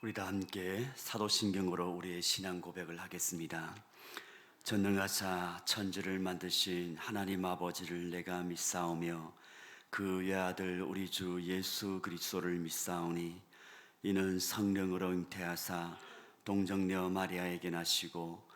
우리 다 함께 사도신경으로 우리의 신앙 고백을 하겠습니다. 전능하사 천지를 만드신 하나님 아버지를 내가 믿사오며 그 외아들 우리 주 예수 그리스도를 믿사오니 이는 성령으로 잉태하사 동정녀 마리아에게 나시고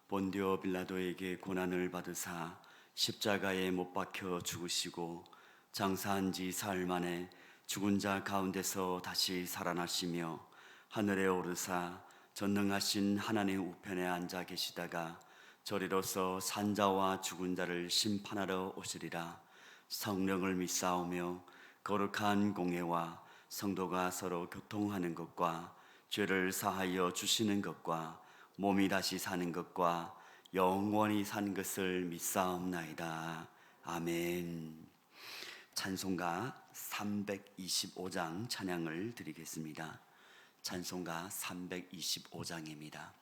본디오 빌라도에게 고난을 받으사 십자가에 못 박혀 죽으시고 장사한 지 사흘 만에 죽은 자 가운데서 다시 살아나시며 하늘에 오르사 전능하신 하나님 우편에 앉아 계시다가 저리로서 산자와 죽은 자를 심판하러 오시리라. 성령을 믿사오며 거룩한 공회와 성도가 서로 교통하는 것과 죄를 사하여 주시는 것과 몸이 다시 사는 것과 영원히 사는 것을 믿사옵나이다. 아멘. 찬송가 325장 찬양을 드리겠습니다. 찬송가 325장입니다.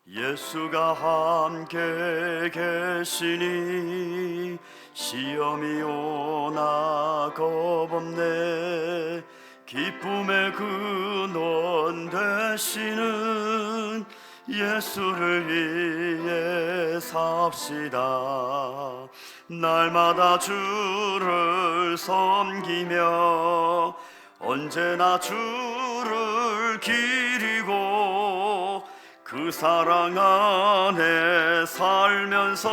예수가 함께 계시니 시험이 오나 겁없네. 기쁨의 근원 되시는 예수를 위해 삽시다. 날마다 주를 섬기며 언제나 주를 기리고 그 사랑 안에 살면서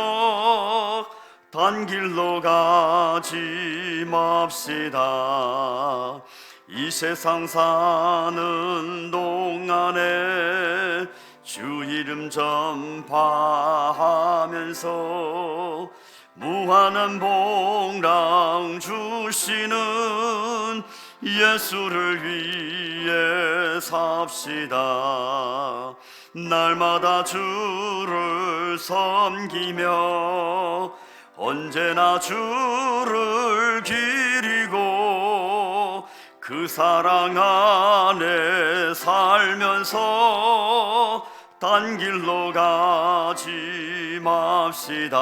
단 길로 가지 맙시다. 이 세상 사는 동안에 주 이름 전파하면서 무한한 복랑 주시는 예수를 위해 삽시다. 날마다 주를 섬기며 언제나 주를 기리고 그 사랑 안에 살면서 딴 길로 가지 맙시다.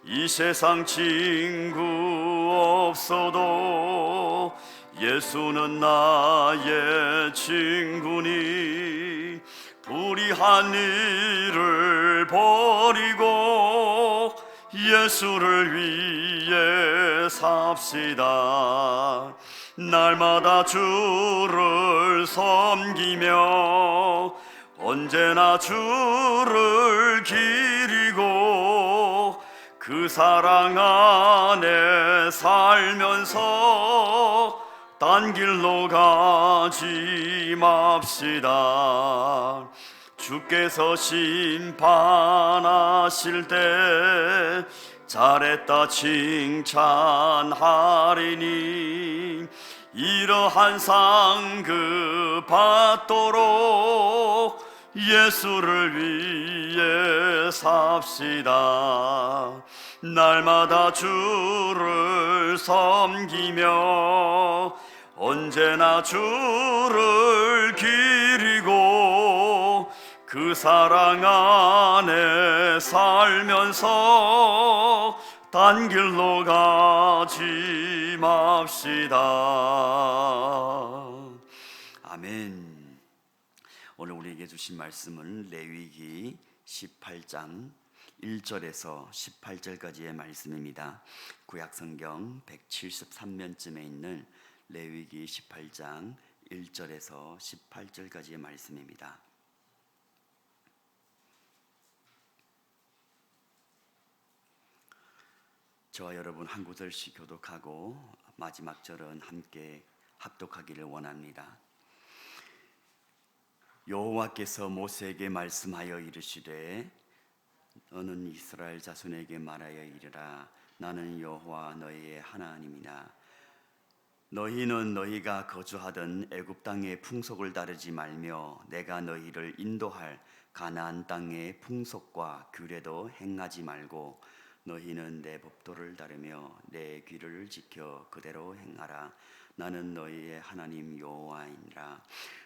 이 세상 친구 없어도 예수는 나의 친구니 불의한 일을 버리고 예수를 위해 삽시다. 날마다 주를 섬기며 언제나 주를 기리고 그 사랑 안에 살면서 딴 길로 가지 맙시다. 주께서 심판하실 때 잘했다 칭찬하리니 이러한 상급 받도록 예수를 위해 삽시다. 날마다 주를 섬기며 언제나 주를 기리고 그 사랑 안에 살면서 딴 길로 가지 맙시다. 아멘. 오늘 우리에게 주신 말씀은 레위기 18장 1절에서 18절까지의 말씀입니다. 구약성경 173면쯤에 있는 레위기 18장 1절에서 18절까지의 말씀입니다. 저와 여러분 한 구절씩 교독하고 마지막 절은 함께 합독하기를 원합니다. 여호와께서 모세에게 말씀하여 이르시되 너는 이스라엘 자손에게 말하여 이르라. 나는 여호와 너희의 하나님이나 너희는 너희가 거주하던 애굽 땅의 풍속을 따르지 말며 내가 너희를 인도할 가나안 땅의 풍속과 규례도 행하지 말고 너희는 내 법도를 따르며 내 규례를 지켜 그대로 행하라. 나는 너희의 하나님 여호와이니라.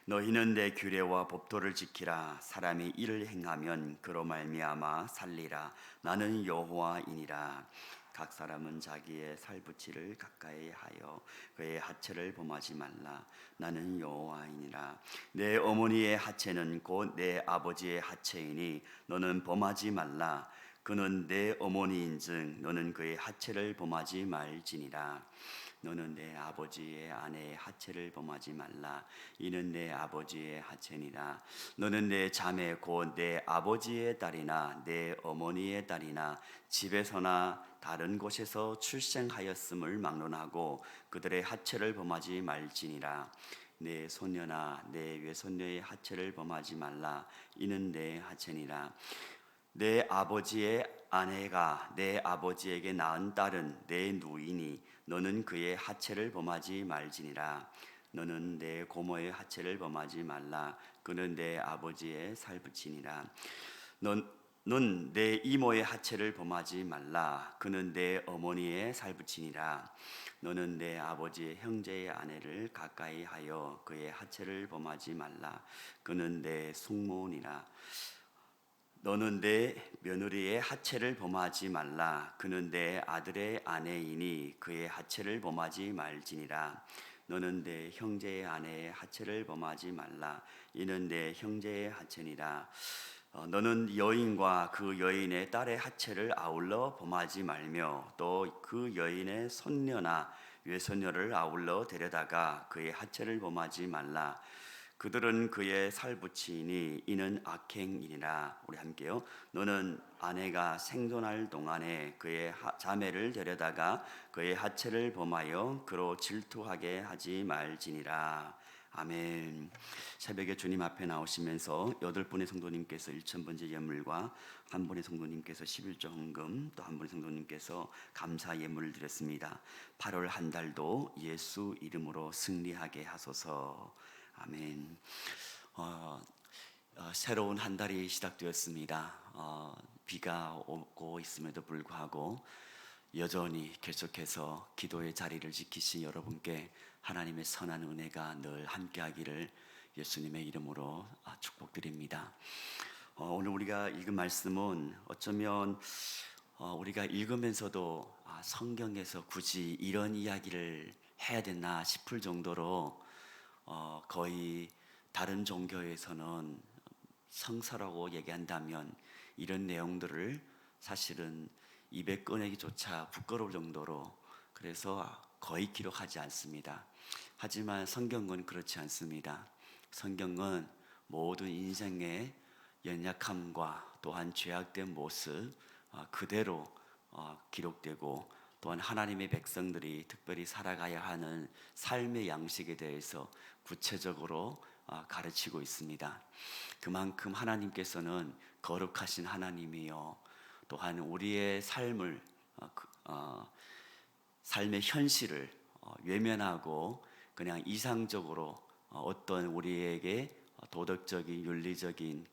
너희는 내 규례와 법도를 지키라. 사람이 이를 행하면 그로 말미암아 살리라. 나는 여호와이니라. 각 사람은 자기의 살붙이를 가까이 하여 그의 하체를 범하지 말라. 나는 여호와이니라. 내 어머니의 하체는 곧 내 아버지의 하체이니 너는 범하지 말라. 그는 내 어머니인즉 너는 그의 하체를 범하지 말지니라. 너는 내 아버지의 아내의 하체를 범하지 말라. 이는 내 아버지의 하체니라. 너는 내 자매 곧 내 아버지의 딸이나 내 어머니의 딸이나 집에서나 다른 곳에서 출생하였음을 막론하고 그들의 하체를 범하지 말지니라. 내 손녀나 내 외손녀의 하체를 범하지 말라. 이는 내 하체니라. 내 아버지의 아내가 내 아버지에게 낳은 딸은 내 누이니 너는 그의 하체를 범하지 말지니라. 너는 내 고모의 하체를 범하지 말라. 그는 내 아버지의 살붙이니라. 넌 내 이모의 하체를 범하지 말라. 그는 내 어머니의 살붙이니라. 너는 내 아버지의 형제의 아내를 가까이 하여 그의 하체를 범하지 말라. 그는 내 숙모니라. 너는 내 며느리의 하체를 범하지 말라. 그는 내 아들의 아내이니 그의 하체를 범하지 말지니라. 너는 내 형제의 아내의 하체를 범하지 말라. 이는 내 형제의 하체니라. 너는 여인과 그 여인의 딸의 하체를 아울러 범하지 말며 또 그 여인의 손녀나 외손녀를 아울러 데려다가 그의 하체를 범하지 말라. 그들은 그의 살붙이니 이는 악행이니라. 우리 함께요. 너는 아내가 생존할 동안에 그의 자매를 데려다가 그의 하체를 범하여 그로 질투하게 하지 말지니라. 아멘. 새벽에 주님 앞에 나오시면서 8분의 성도님께서 1,000번째 예물과 한 분의 성도님께서 11조 헌금, 또 한 분의 성도님께서 감사 예물을 드렸습니다. 8월 한 달도 예수 이름으로 승리하게 하소서. 아멘. 새로운 한 달이 시작되었습니다. 비가 오고 있음에도 불구하고 여전히 계속해서 기도의 자리를 지키신 여러분께 하나님의 선한 은혜가 늘 함께하기를 예수님의 이름으로 축복드립니다. 오늘 우리가 읽은 말씀은 어쩌면 우리가 읽으면서도 성경에서 굳이 이런 이야기를 해야 되나 싶을 정도로 거의 다른 종교에서는 성서라고 얘기한다면 이런 내용들을 사실은 입에 꺼내기조차 부끄러울 정도로 그래서 거의 기록하지 않습니다. 하지만 성경은 그렇지 않습니다. 성경은 모든 인생의 연약함과 또한 죄악된 모습 그대로 기록되고 또한 하나님의 백성들이 특별히 살아가야 하는 삶의 양식에 대해서 구체적으로 가르치고 있습니다. 그만큼 하나님께서는 거룩하신 하나님이요 또한 우리의 삶을 삶의 현실을 외면하고 그냥 이상적으로 어떤 우리에게 도덕적인 윤리적인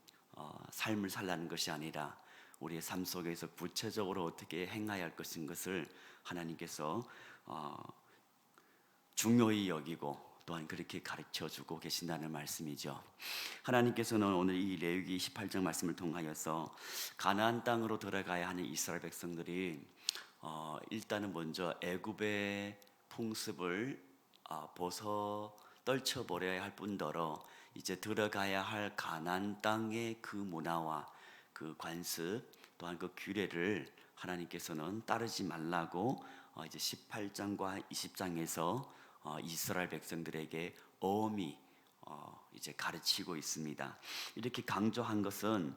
삶을 살라는 것이 아니라 우리의 삶 속에서 구체적으로 어떻게 행해야 할 것을 하나님께서 중요히 여기고 또한 그렇게 가르쳐주고 계신다는 말씀이죠. 하나님께서는 오늘 이 레위기 28장 말씀을 통하여서 가나안 땅으로 들어가야 하는 이스라엘 백성들이 일단은 먼저 애굽의 풍습을 떨쳐버려야 할 뿐더러 이제 들어가야 할 가나안 땅의 그 문화와 그 관습 또한 그 규례를 하나님께서는 따르지 말라고 이제 18장과 20장에서 이스라엘 백성들에게 엄히 이제 가르치고 있습니다. 이렇게 강조한 것은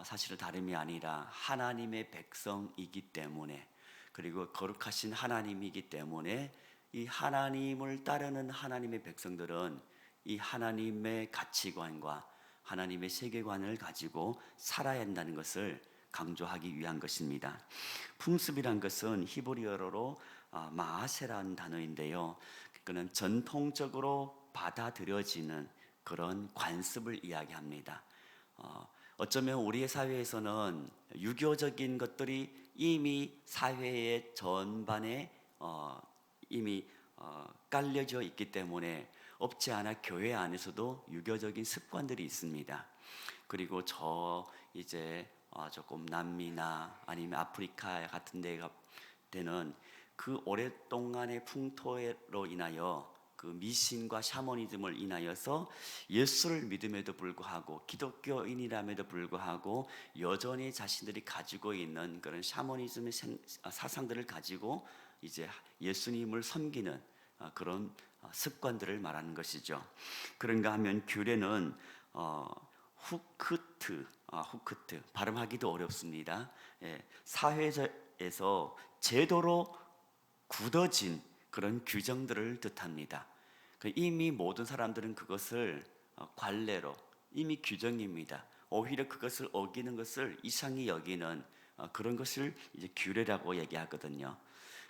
사실 다름이 아니라 하나님의 백성이기 때문에 그리고 거룩하신 하나님이기 때문에 이 하나님을 따르는 하나님의 백성들은 이 하나님의 가치관과 하나님의 세계관을 가지고 살아야 한다는 것을 강조하기 위한 것입니다. 풍습이란 것은 히브리어로 마아세라는 단어인데요. 그는 전통적으로 받아들여지는 그런 관습을 이야기합니다. 어쩌면 우리의 사회에서는 유교적인 것들이 이미 사회의 전반에 이미 깔려져 있기 때문에 없지 않아 교회 안에서도 유교적인 습관들이 있습니다. 그리고 이제 조금 남미나 아니면 아프리카 같은 데가 되는 그 오랫동안의 풍토로 인하여 그 미신과 샤머니즘을 인하여서 예수를 믿음에도 불구하고 기독교인이람에도 불구하고 여전히 자신들이 가지고 있는 그런 샤머니즘의 사상들을 가지고 이제 예수님을 섬기는 그런 습관들을 말하는 것이죠. 그런가 하면 규례는 후크트 발음하기도 어렵습니다. 사회에서 제도로 굳어진 그런 규정들을 뜻합니다. 이미 모든 사람들은 그것을 관례로 이미 규정입니다. 오히려 그것을 어기는 것을 이상히 여기는 그런 것을 이제 규례라고 얘기하거든요.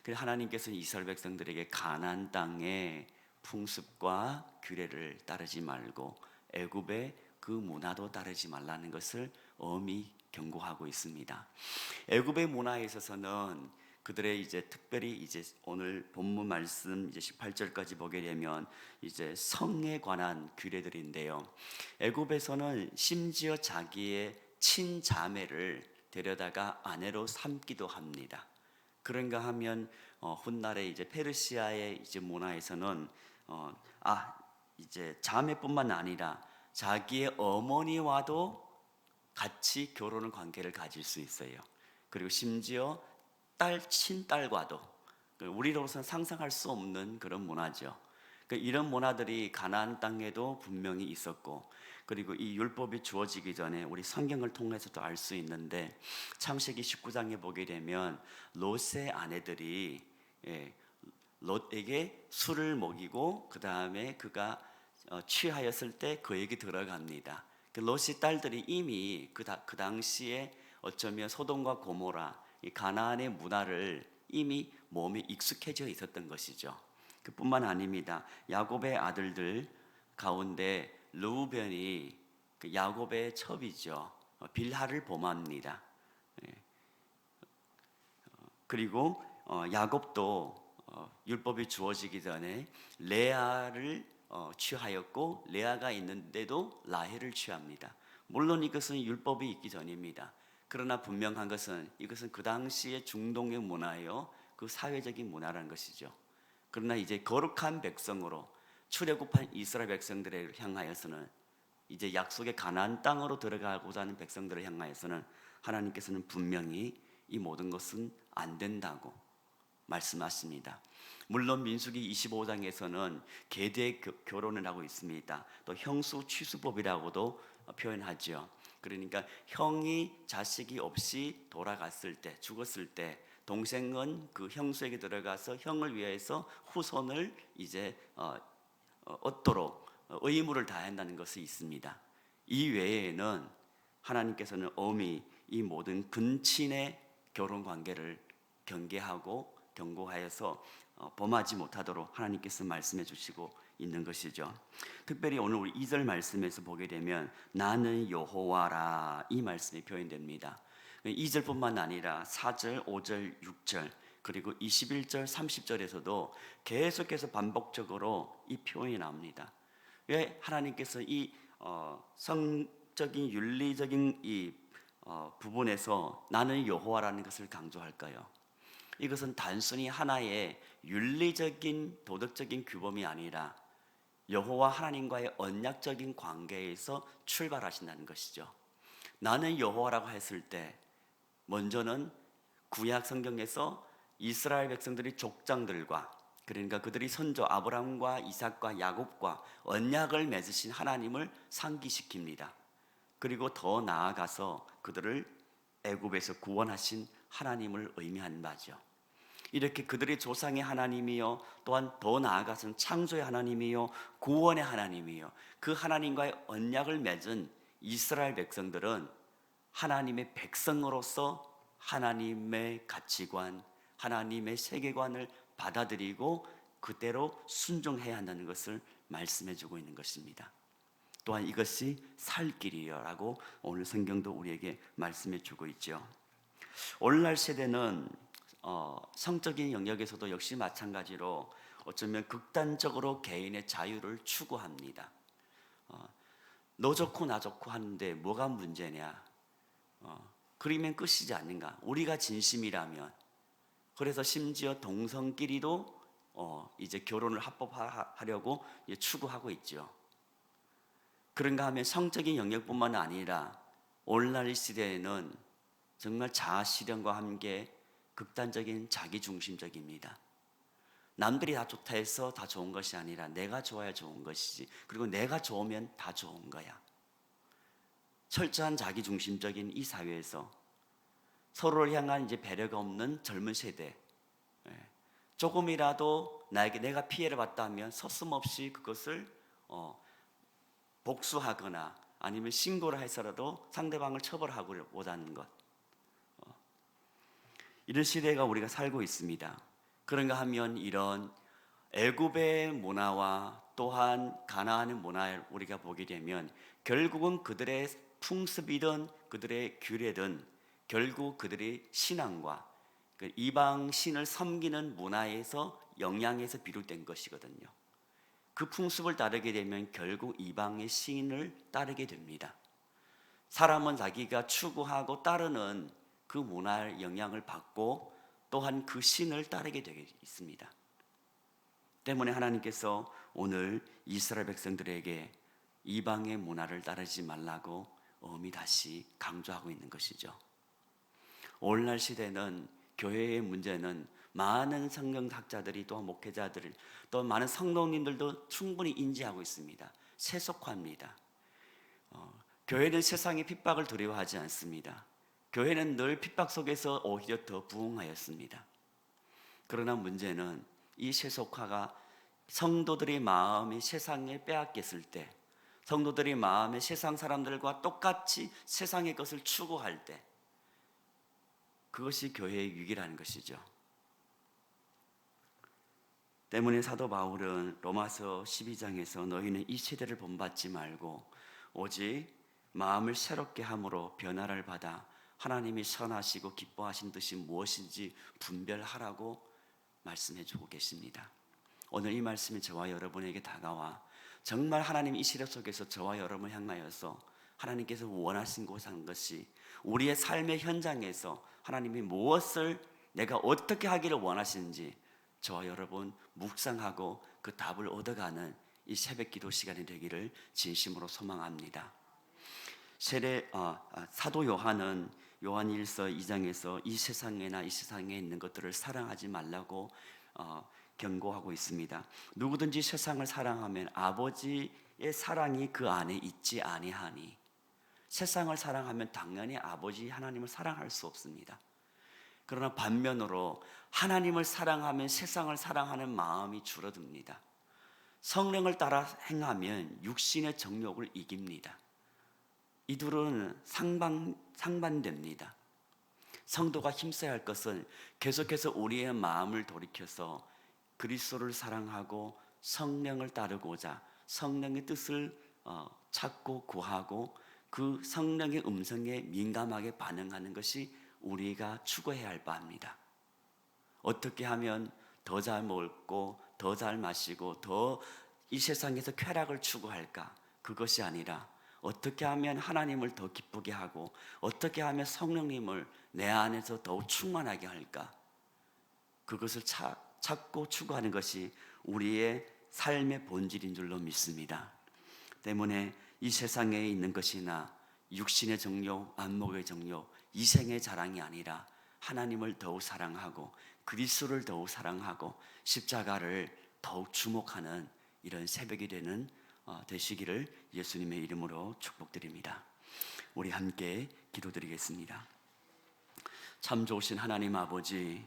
그래서 하나님께서는 이스라엘 백성들에게 가나안 땅의 풍습과 규례를 따르지 말고 애굽의 그 문화도 따르지 말라는 것을 엄히 경고하고 있습니다. 애굽의 문화에 있어서는 그들의 이제 특별히 이제 오늘 본문 말씀 이제 18절까지 보게 되면 이제 성에 관한 규례들인데요. 애굽에서는 심지어 자기의 친자매를 데려다가 아내로 삼기도 합니다. 그런가 하면 훗날에 이제 페르시아의 이제 문화에서는 이제 자매뿐만 아니라 자기의 어머니와도 같이 결혼의 관계를 가질 수 있어요. 그리고 심지어 친딸과도 우리로서는 상상할 수 없는 그런 문화죠. 이런 문화들이 가나안 땅에도 분명히 있었고, 그리고 이 율법이 주어지기 전에 우리 성경을 통해서도 알 수 있는데 창세기 19장에 보게 되면 롯의 아내들이 롯에게 술을 먹이고 그 다음에 그가 취하였을 때 그에게 들어갑니다. 롯의 딸들이 이미 그 당시에 어쩌면 소돔과 고모라 이 가나안의 문화를 이미 몸에 익숙해져 있었던 것이죠. 그뿐만 아닙니다. 야곱의 아들들 가운데 르우벤이 그 야곱의 첩이죠. 빌하를 범합니다. 그리고 야곱도 율법이 주어지기 전에 레아를 취하였고 레아가 있는데도 라헬을 취합니다. 물론 이것은 율법이 있기 전입니다. 그러나 분명한 것은 이것은 그 당시의 중동의 문화예요. 그 사회적인 문화라는 것이죠. 그러나 이제 거룩한 백성으로 출애굽한 이스라엘 백성들을 향하여서는 이제 약속의 가나안 땅으로 들어가고자 하는 백성들을 향하여서는 하나님께서는 분명히 이 모든 것은 안 된다고 말씀하십니다. 물론 민수기 25장에서는 계대 결혼을 하고 있습니다. 또 형수 취수법이라고도 표현하죠. 그러니까 형이 자식이 없이 돌아갔을 때, 죽었을 때 동생은 그 형수에게 들어가서 형을 위해서 후손을 이제 얻도록 의무를 다해야 한다는 것이 있습니다. 이 외에는 하나님께서는 엄히 이 모든 근친의 결혼 관계를 경계하고 경고하여서 범하지 못하도록 하나님께서 말씀해 주시고 있는 것이죠. 특별히 오늘 우리 2절 말씀에서 보게 되면 나는 여호와라 이 말씀이 표현됩니다. 2절뿐만 아니라 4절, 5절, 6절 그리고 21절, 30절에서도 계속해서 반복적으로 이 표현이 나옵니다. 왜 하나님께서 이 성적인 윤리적인 이 부분에서 나는 여호와라는 것을 강조할까요? 이것은 단순히 하나의 윤리적인 도덕적인 규범이 아니라 여호와 하나님과의 언약적인 관계에서 출발하신다는 것이죠. 나는 여호와라고 했을 때 먼저는 구약 성경에서 이스라엘 백성들이 족장들과 그러니까 그들이 선조 아브라함과 이삭과 야곱과 언약을 맺으신 하나님을 상기시킵니다. 그리고 더 나아가서 그들을 애굽에서 구원하신 하나님을 의미하는 바죠. 이렇게 그들의 조상의 하나님이요 또한 더 나아가서는 창조의 하나님이요 구원의 하나님이요 그 하나님과의 언약을 맺은 이스라엘 백성들은 하나님의 백성으로서 하나님의 가치관, 하나님의 세계관을 받아들이고 그대로 순종해야 한다는 것을 말씀해 주고 있는 것입니다. 또한 이것이 살 길이라고 오늘 성경도 우리에게 말씀해 주고 있죠. 오늘날 세대는 성적인 영역에서도 역시 마찬가지로 어쩌면 극단적으로 개인의 자유를 추구합니다. 너 좋고 나 좋고 하는데 뭐가 문제냐? 그러면 끝이지 않는가? 우리가 진심이라면. 그래서 심지어 동성끼리도 이제 결혼을 합법화하려고 추구하고 있죠. 그런가 하면 성적인 영역뿐만 아니라 오늘날 시대에는 정말 자아 실현과 함께 극단적인 자기중심적입니다. 남들이 다 좋다 해서 다 좋은 것이 아니라 내가 좋아야 좋은 것이지, 그리고 내가 좋으면 다 좋은 거야. 철저한 자기중심적인 이 사회에서 서로를 향한 이제 배려가 없는 젊은 세대, 조금이라도 나에게 내가 피해를 봤다면 서슴없이 그것을 복수하거나 아니면 신고를 해서라도 상대방을 처벌하고자 하는 것, 이런 시대가 우리가 살고 있습니다. 그런가 하면 이런 애굽의 문화와 또한 가나안의 문화를 우리가 보게 되면 결국은 그들의 풍습이든 그들의 규례든 결국 그들의 신앙과 이방 신을 섬기는 문화에서 영향에서 비롯된 것이거든요. 그 풍습을 따르게 되면 결국 이방의 신을 따르게 됩니다. 사람은 자기가 추구하고 따르는 그 문화의 영향을 받고 또한 그 신을 따르게 되게 있습니다. 때문에 하나님께서 오늘 이스라엘 백성들에게 이방의 문화를 따르지 말라고 엄히 다시 강조하고 있는 것이죠. 오늘날 시대는 교회의 문제는 많은 성경학자들이 또 목회자들 또 많은 성도님들도 충분히 인지하고 있습니다. 세속화입니다. 교회는 세상의 핍박을 두려워하지 않습니다. 교회는 늘 핍박 속에서 오히려 더 부흥하였습니다. 그러나 문제는 이 세속화가 성도들의 마음이 세상에 빼앗겼을 때, 성도들의 마음에 세상 사람들과 똑같이 세상의 것을 추구할 때, 그것이 교회의 위기라는 것이죠. 때문에 사도 바울은 로마서 12장에서 너희는 이 시대를 본받지 말고 오직 마음을 새롭게 함으로 변화를 받아 하나님이 선하시고 기뻐하신 뜻이 무엇인지 분별하라고 말씀해 주고 계십니다. 오늘 이 말씀이 저와 여러분에게 다가와 정말 하나님 이 시대 속에서 저와 여러분을 향하여서 하나님께서 원하신 것이 우리의 삶의 현장에서 하나님이 무엇을 내가 어떻게 하기를 원하시는지 저와 여러분 묵상하고 그 답을 얻어가는 이 새벽 기도 시간이 되기를 진심으로 소망합니다. 사도 요한은 요한 1서 2장에서 이 세상에나 이 세상에 있는 것들을 사랑하지 말라고 경고하고 있습니다. 누구든지 세상을 사랑하면 아버지의 사랑이 그 안에 있지 아니하니, 세상을 사랑하면 당연히 아버지 하나님을 사랑할 수 없습니다. 그러나 반면으로 하나님을 사랑하면 세상을 사랑하는 마음이 줄어듭니다. 성령을 따라 행하면 육신의 정욕을 이깁니다. 이 둘은 상반됩니다. 성도가 힘써야 할 것은 계속해서 우리의 마음을 돌이켜서 그리스도를 사랑하고 성령을 따르고자 성령의 뜻을 찾고 구하고 그 성령의 음성에 민감하게 반응하는 것이 우리가 추구해야 할 바입니다. 어떻게 하면 더 잘 먹고 더 잘 마시고 더 이 세상에서 쾌락을 추구할까? 그것이 아니라 어떻게 하면 하나님을 더 기쁘게 하고 어떻게 하면 성령님을 내 안에서 더욱 충만하게 할까? 그것을 찾고 추구하는 것이 우리의 삶의 본질인 줄로 믿습니다. 때문에 이 세상에 있는 것이나 육신의 정욕, 안목의 정욕, 이생의 자랑이 아니라 하나님을 더욱 사랑하고 그리스도를 더욱 사랑하고 십자가를 더욱 주목하는 이런 새벽이 되시기를 예수님의 이름으로 축복드립니다. 우리 함께 기도드리겠습니다. 참 좋으신 하나님 아버지,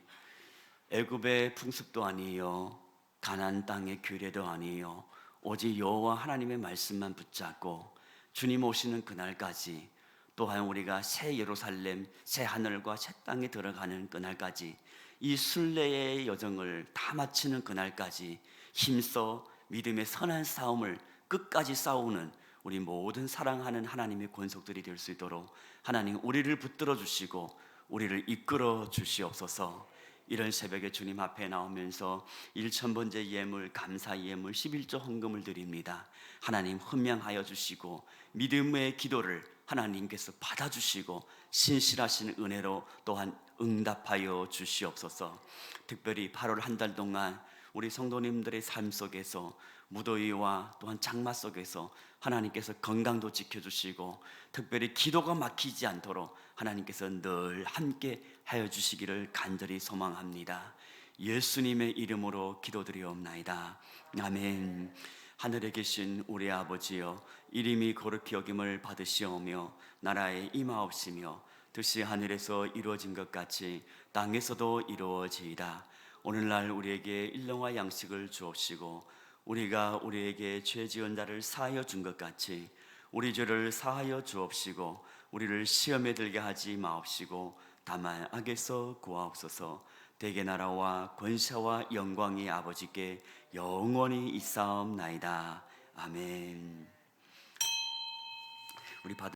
애굽의 풍습도 아니요 가나안 땅의 규례도 아니요 오직 여호와 하나님의 말씀만 붙잡고 주님 오시는 그날까지, 또한 우리가 새 예루살렘, 새 하늘과 새 땅에 들어가는 그날까지, 이 순례의 여정을 다 마치는 그날까지 힘써 믿음의 선한 싸움을 끝까지 싸우는 우리 모든 사랑하는 하나님의 권속들이 될 수 있도록 하나님 우리를 붙들어 주시고 우리를 이끌어 주시옵소서. 이런 새벽에 주님 앞에 나오면서 1,000번째 예물, 감사 예물, 11조 헌금을 드립니다. 하나님 헌명하여 주시고 믿음의 기도를 하나님께서 받아주시고 신실하신 은혜로 또한 응답하여 주시옵소서. 특별히 8월 한 달 동안 우리 성도님들의 삶 속에서 무더위와 또한 장마 속에서 하나님께서 건강도 지켜주시고 특별히 기도가 막히지 않도록 하나님께서 늘 함께 하여 주시기를 간절히 소망합니다. 예수님의 이름으로 기도드리옵나이다. 아멘. 하늘에 계신 우리 아버지여, 이름이 거룩히 여김을 받으시오며 나라에 임하옵시며 뜻이 하늘에서 이루어진 것 같이 땅에서도 이루어지이다. 오늘날 우리에게 일용할 양식을 주옵시고 우리가 우리에게 죄 지은 자를 사하여 준 것 같이 우리 죄를 사하여 주옵시고 우리를 시험에 들게 하지 마옵시고 다만 악에서 구하옵소서. 대개 나라와 권세와 영광이 아버지께 영원히 있사옵나이다. 아멘. 우리 받은